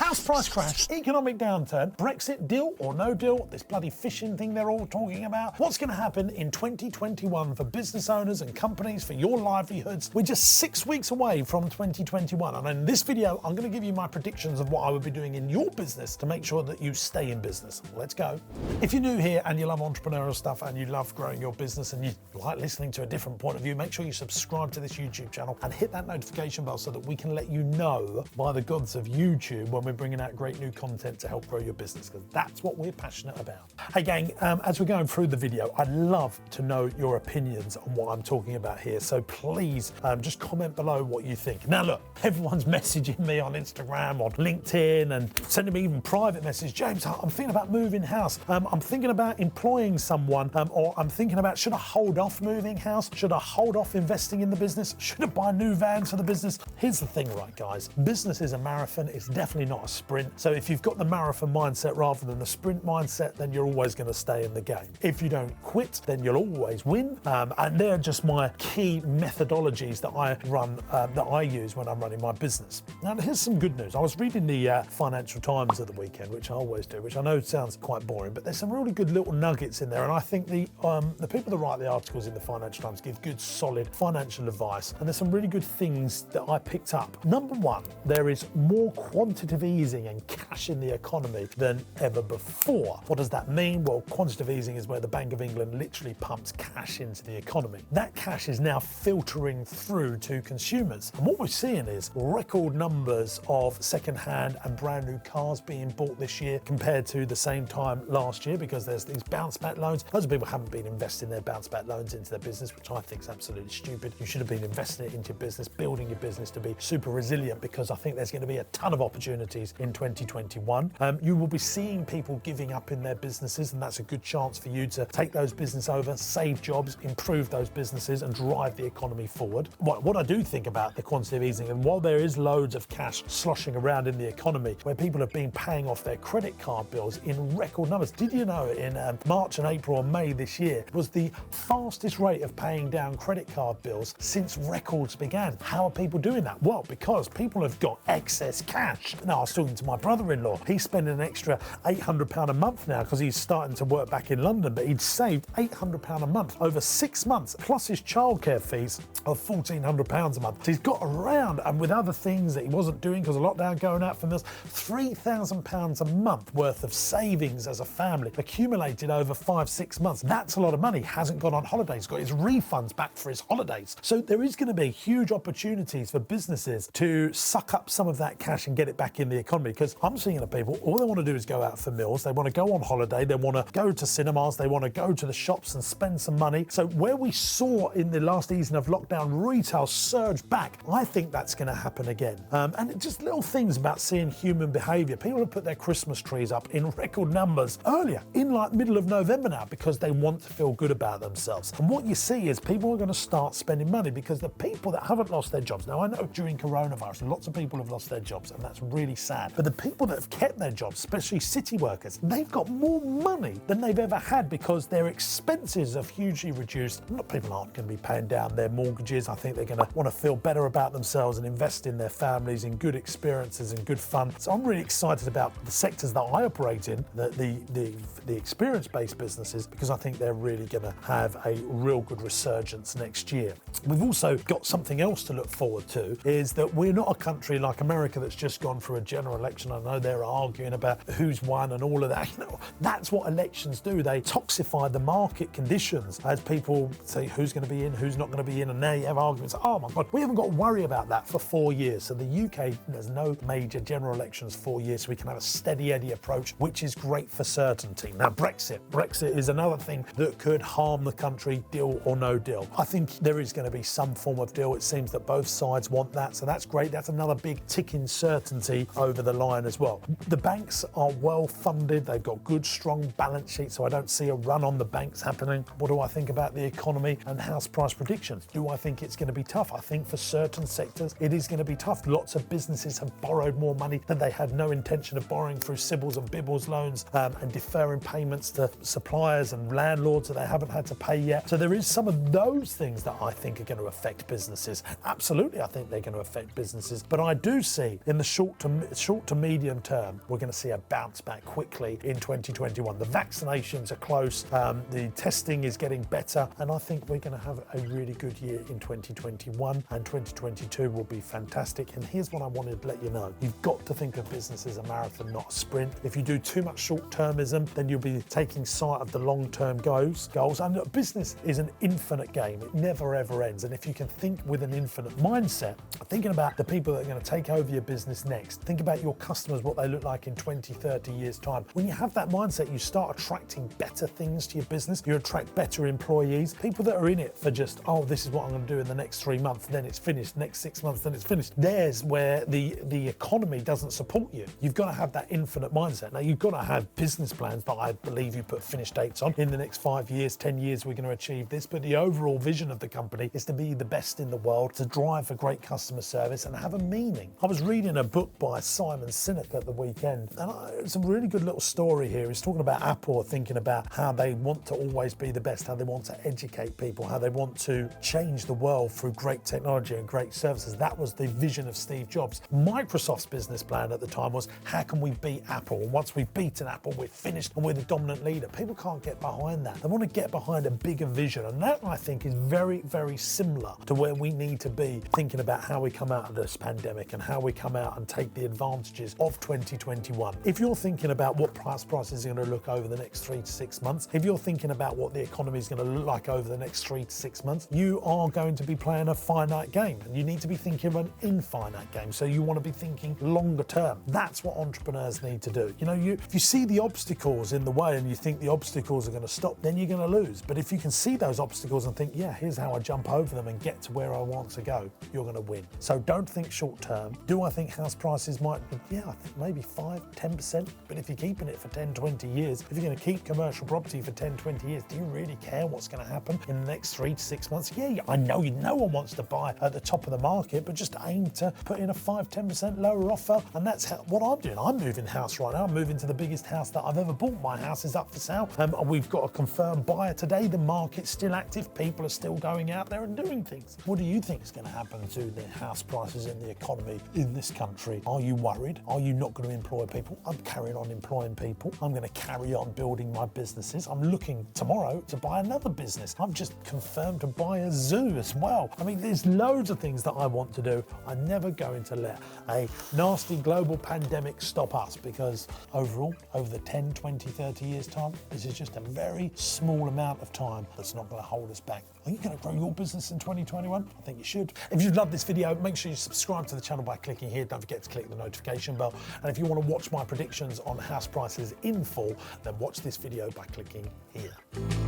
House price crash, economic downturn, Brexit, deal or no deal, this bloody fishing thing they're all talking about. What's going to happen in 2021 for business owners and companies, for your livelihoods? We're just 6 weeks away from 2021, and in this video I'm going to give you my predictions of what I would be doing in your business to make sure that you stay in business. Let's go. If you're new here and you love entrepreneurial stuff and you love growing your business and you like listening to a different point of view, make sure you subscribe to this YouTube channel and hit that notification bell so that we can let you know, by the gods of YouTube, when we're bringing out great new content to help grow your business, because that's what we're passionate about. Hey gang, as we're going through the video, I'd love to know your opinions on what I'm talking about here, so please just comment below what you think. Now look, everyone's messaging me on Instagram, on LinkedIn, and sending me even private messages. James, I'm thinking about moving house, I'm thinking about employing someone, or I'm thinking about, should I hold off moving house? Should I hold off investing in the business? Should I buy new vans for the business? Here's the thing, right guys, business is a marathon, it's definitely not a sprint. So if you've got the marathon mindset rather than the sprint mindset, then you're always going to stay in the game. If you don't quit, then you'll always win. And they're just my key methodologies that I run, that I use when I'm running my business. Now here's some good news. I was reading the Financial Times at the weekend, which I always do, which I know sounds quite boring, but there's some really good little nuggets in there. And I think the people that write the articles in the Financial Times give good, solid financial advice. And there's some really good things that I picked up. Number one, there is more quantitative easing and cash in the economy than ever before. What does that mean? Well, quantitative easing is where the Bank of England literally pumps cash into the economy. That cash is now filtering through to consumers. And what we're seeing is record numbers of second-hand and brand new cars being bought this year compared to the same time last year, because there's these bounce-back loans. Loads of people haven't been investing their bounce-back loans into their business, which I think is absolutely stupid. You should have been investing it into your business, building your business to be super resilient, because I think there's going to be a ton of opportunities in 2021. You will be seeing people giving up in their businesses, and that's a good chance for you to take those business over, save jobs, improve those businesses, and drive the economy forward. What I do think about the quantitative easing, and while there is loads of cash sloshing around in the economy, where people have been paying off their credit card bills in record numbers. Did you know in March and April and May this year was the fastest rate of paying down credit card bills since records began? How are people doing that? Well, because people have got excess cash. Now, I was talking to my brother-in-law. He's spending an extra £800 a month now because he's starting to work back in London, but he'd saved £800 a month over 6 months, plus his childcare fees of £1,400 a month. So he's got around, and with other things that he wasn't doing because of lockdown, going out for meals, £3,000 a month worth of savings as a family accumulated over 5-6 months. That's a lot of money. Hasn't gone on holidays, got his refunds back for his holidays. So there is going to be huge opportunities for businesses to suck up some of that cash and get it back in the economy, because I'm seeing the people, all they want to do is go out for meals, they want to go on holiday, they want to go to cinemas, they want to go to the shops and spend some money. So where we saw in the last easing of lockdown retail surge back, I think that's going to happen again. And just little things about seeing human behaviour. People have put their Christmas trees up in record numbers earlier, in like middle of November now, because they want to feel good about themselves. And what you see is people are going to start spending money, because the people that haven't lost their jobs, now I know during coronavirus lots of people have lost their jobs, and that's really sad, but the people that have kept their jobs, especially city workers, they've got more money than they've ever had because their expenses have hugely reduced. People aren't going to be paying down their mortgages. I think they're going to want to feel better about themselves and invest in their families, in good experiences and good fun. So I'm really excited about the sectors that I operate in, the experience-based businesses, because I think they're really going to have a real good resurgence next year. We've also got something else to look forward to, is that we're not a country like America that's just gone through a general election. I know they're arguing about who's won and all of that. You know, that's what elections do. They toxify the market conditions as people say who's going to be in, who's not going to be in, and now you have arguments. Oh my God, we haven't got to worry about that for 4 years. So the UK, there's no major general elections 4 years, so we can have a steady Eddie approach, which is great for certainty. Now Brexit is another thing that could harm the country, deal or no deal. I think there is going to be some form of deal. It seems that both sides want that, so that's great. That's another big ticking certainty over the line as well. The banks are well funded, they've got good strong balance sheets, so I don't see a run on the banks happening. What do I think about the economy and house price predictions? Do I think it's going to be tough? I think for certain sectors it is going to be tough. Lots of businesses have borrowed more money than they had no intention of borrowing through Sybil's and Bibbles loans, and deferring payments to suppliers and landlords that they haven't had to pay yet. So there is some of those things that I think are going to affect businesses. Absolutely, I think they're going to affect businesses. But I do see in the short to short to medium term, we're going to see a bounce back quickly in 2021. The vaccinations are close, the testing is getting better, and I think we're going to have a really good year in 2021, and 2022 will be fantastic. And here's what I wanted to let you know. You've got to think of business as a marathon, not a sprint. If you do too much short-termism, then you'll be taking sight of the long-term goals. And look, business is an infinite game. It never ever ends. And if you can think with an infinite mindset, thinking about the people that are going to take over your business next, think about your customers, what they look like in 20, 30 years time. When you have that mindset, you start attracting better things to your business. You attract better employees, people that are in it for just, oh, this is what I'm going to do in the next 3 months, then it's finished, next 6 months, then it's finished. There's where the economy doesn't support you. You've got to have that infinite mindset. Now, you've got to have business plans that I believe you put finish dates on. In the next 5 years, 10 years, we're going to achieve this. But the overall vision of the company is to be the best in the world, to drive for great customer service and have a meaning. I was reading a book by Simon Sinek at the weekend, and it's a really good little story here. He's talking about Apple, thinking about how they want to always be the best, how they want to educate people, how they want to change the world through great technology and great services. That was the vision of Steve Jobs. Microsoft's business plan at the time was, how can we beat Apple? And once we've beaten Apple, we're finished and we're the dominant leader. People can't get behind that. They want to get behind a bigger vision. And that, I think, is very, very similar to where we need to be thinking about how we come out of this pandemic and how we come out and take the advantages of 2021. If you're thinking about what prices are going to look over the next 3 to 6 months, if you're thinking about what the economy is going to look like over the next 3 to 6 months, you are going to be playing a finite game, and you need to be thinking of an infinite game. So you want to be thinking longer term. That's what entrepreneurs need to do. You know, if you see the obstacles in the way and you think the obstacles are going to stop, then you're going to lose. But if you can see those obstacles and think, yeah, here's how I jump over them and get to where I want to go, you're going to win. So don't think short term. Do I think house prices might, yeah, I think maybe 5-10%. But if you're keeping it for 10-20 years, if you're going to keep commercial property for 10-20 years, do you really care what's going to happen in the next 3 to 6 months? Yeah, I know no one wants to buy at the top of the market, but just aim to put in a 5-10% lower offer. And that's what I'm doing. I'm moving house right now. I'm moving to the biggest house that I've ever bought. My house is up for sale. We've got a confirmed buyer today. The market's still active. People are still going out there and doing things. What do you think is going to happen to the house prices in the economy in this country? Are you worried? Are you not going to employ people? I'm carrying on employing people. I'm going to carry on building my businesses. I'm looking tomorrow to buy another business. I've just confirmed to buy a zoo as well. I mean, there's loads of things that I want to do. I'm never going to let a nasty global pandemic stop us, because overall, over the 10, 20, 30 years time, this is just a very small amount of time that's not going to hold us back. Are you going to grow your business in 2021? I think you should. If you've loved this video, make sure you subscribe to the channel by clicking here. Don't forget to click the notification bell. And if you want to watch my predictions on house prices in full, then watch this video by clicking here.